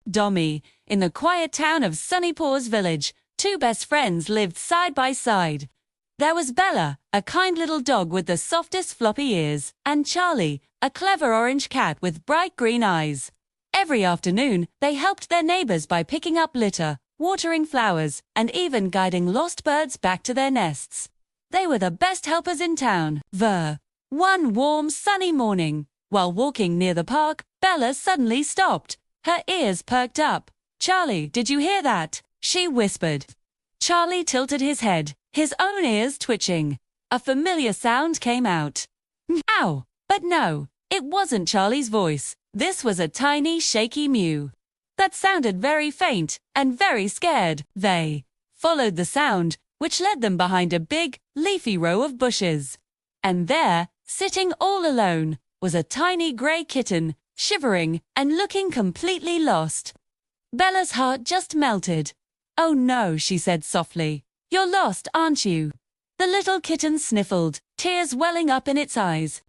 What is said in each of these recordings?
Dommy, in the quiet town of Sunny Paws Village, two best friends lived side by side. There was Bella, a kind little dog with the softest floppy ears, and Charlie, a clever orange cat with bright green eyes. Every afternoon, they helped their neighbors by picking up litter, watering flowers, and even guiding lost birds back to their nests. They were the best helpers in town. One warm, sunny morning, while walking near the park, Bella suddenly stopped. Her ears perked up. "Charlie, did you hear that?" she whispered. Charlie tilted his head, his own ears twitching. A familiar sound came out. Ow! But no, it wasn't Charlie's voice. This was a tiny, shaky mew. That sounded very faint and very scared. They followed the sound, which led them behind a big, leafy row of bushes. And there, sitting all alone, was a tiny gray kitten, shivering and looking completely lost. Bella's heart just melted. "Oh no," she said softly. "You're lost, aren't you?" The little kitten sniffled, tears welling up in its eyes.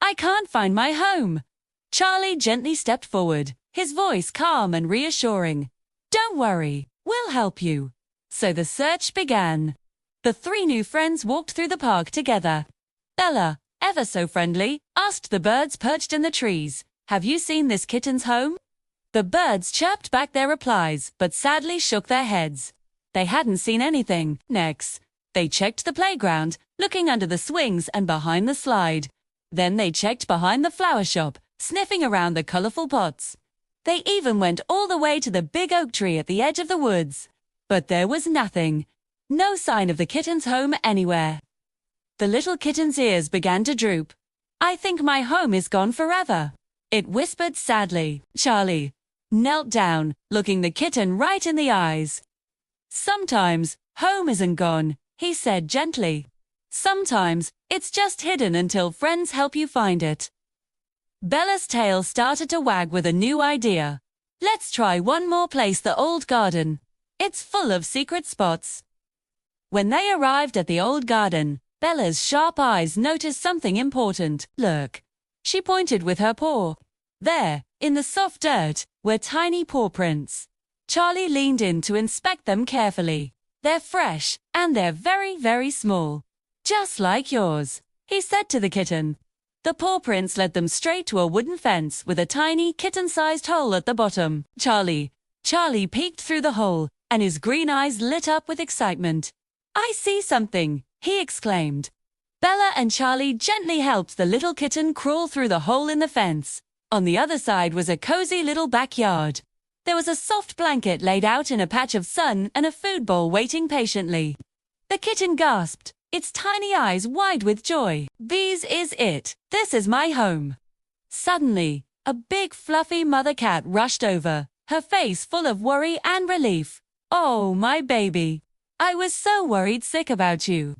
I can't find my home." Charlie gently stepped forward, his voice calm and reassuring. "Don't worry, we'll help you." So the search began. The three new friends walked through the park together. Bella, ever so friendly, asked the birds perched in the trees, "Have you seen this kitten's home?" The birds chirped back their replies, but sadly shook their heads. They hadn't seen anything. Next, they checked the playground, looking under the swings and behind the slide. Then they checked behind the flower shop, sniffing around the colorful pots. They even went all the way to the big oak tree at the edge of the woods. But there was nothing. No sign of the kitten's home anywhere. The little kitten's ears began to droop. "I think my home is gone forever," it whispered sadly. Charlie knelt down, looking the kitten right in the eyes. "Sometimes, home isn't gone," he said gently. "Sometimes, it's just hidden until friends help you find it." Bella's tail started to wag with a new idea. "Let's try one more place, the old garden. It's full of secret spots." When they arrived at the old garden, Bella's sharp eyes noticed something important. "Look." She pointed with her paw. There, in the soft dirt, were tiny paw prints. Charlie leaned in to inspect them carefully. "They're fresh, and they're very, very small. Just like yours," he said to the kitten. The paw prints led them straight to a wooden fence with a tiny kitten-sized hole at the bottom. Charlie peeked through the hole, and his green eyes lit up with excitement. "I see something," he exclaimed. Bella and Charlie gently helped the little kitten crawl through the hole in the fence. On the other side was a cozy little backyard. There was a soft blanket laid out in a patch of sun and a food bowl waiting patiently. The kitten gasped, its tiny eyes wide with joy. "This is it. This is my home." Suddenly, a big fluffy mother cat rushed over, her face full of worry and relief. "Oh, my baby. I was so worried sick about you."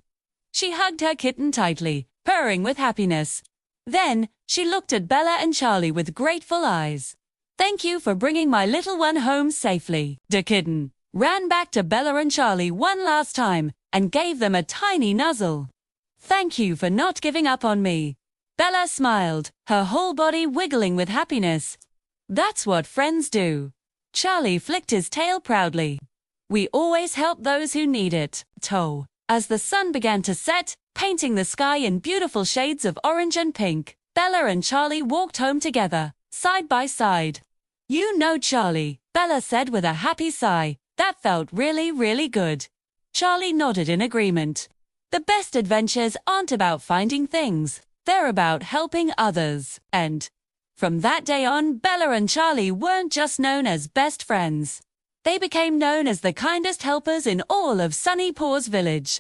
She hugged her kitten tightly, purring with happiness. Then, she looked at Bella and Charlie with grateful eyes. "Thank you for bringing my little one home safely." The kitten ran back to Bella and Charlie one last time and gave them a tiny nuzzle. "Thank you for not giving up on me." Bella smiled, her whole body wiggling with happiness. "That's what friends do." Charlie flicked his tail proudly. "We always help those who need it." As the sun began to set, painting the sky in beautiful shades of orange and pink, Bella and Charlie walked home together, side by side. "You know, Charlie," Bella said with a happy sigh, "that felt really, really good." Charlie nodded in agreement. The best adventures aren't about finding things, they're about helping others. And from that day on, Bella and Charlie weren't just known as best friends. They became known as the kindest helpers in all of Sunny Paws Village.